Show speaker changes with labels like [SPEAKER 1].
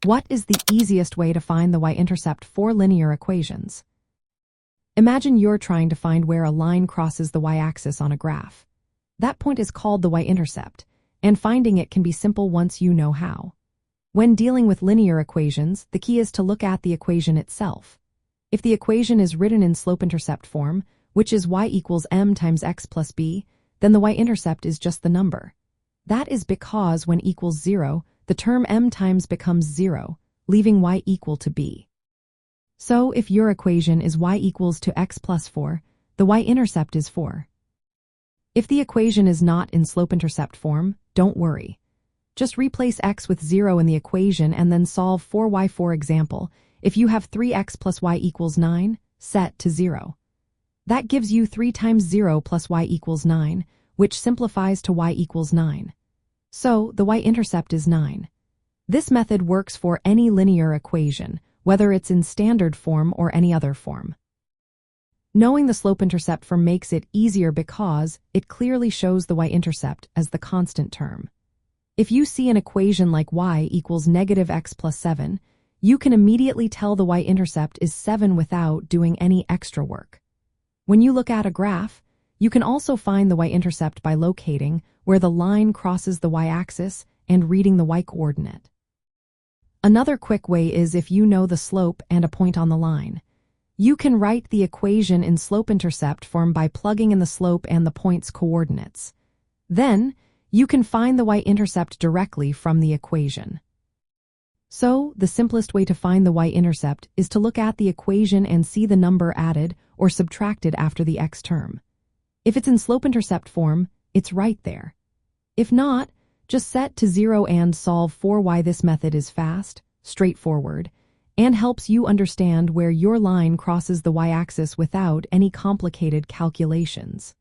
[SPEAKER 1] What is the easiest way to find the y-intercept for linear equations? Imagine you're trying to find where a line crosses the y-axis on a graph. That point is called the y-intercept, and finding it can be simple once you know how. When dealing with linear equations, the key is to look at the equation itself. If the equation is written in slope-intercept form, which is y equals m times x plus b, then the y-intercept is just the number. That is because when equals 0, the term m times becomes 0, leaving y equal to b. So if your equation is y equals to x plus 4, the y-intercept is 4. If the equation is not in slope-intercept form, don't worry. Just replace x with 0 in the equation and then solve for y. For example, if you have 3x plus y equals 9, set to 0. That gives you 3 times 0 plus y equals 9, which simplifies to y equals 9. So the y-intercept is 9. This method works for any linear equation, whether it's in standard form or any other form. Knowing the slope-intercept form makes it easier because it clearly shows the y-intercept as the constant term. If you see an equation like y equals negative x plus 7, you can immediately tell the y-intercept is 7 without doing any extra work. When you look at a graph, you can also find the y-intercept by locating where the line crosses the y-axis and reading the y-coordinate. Another quick way is if you know the slope and a point on the line. You can write the equation in slope-intercept form by plugging in the slope and the point's coordinates. Then, you can find the y-intercept directly from the equation. So, the simplest way to find the y-intercept is to look at the equation and see the number added or subtracted after the x term. If it's in slope-intercept form, it's right there. If not, just set to 0 and solve for y. This method is fast, straightforward, and helps you understand where your line crosses the y-axis without any complicated calculations.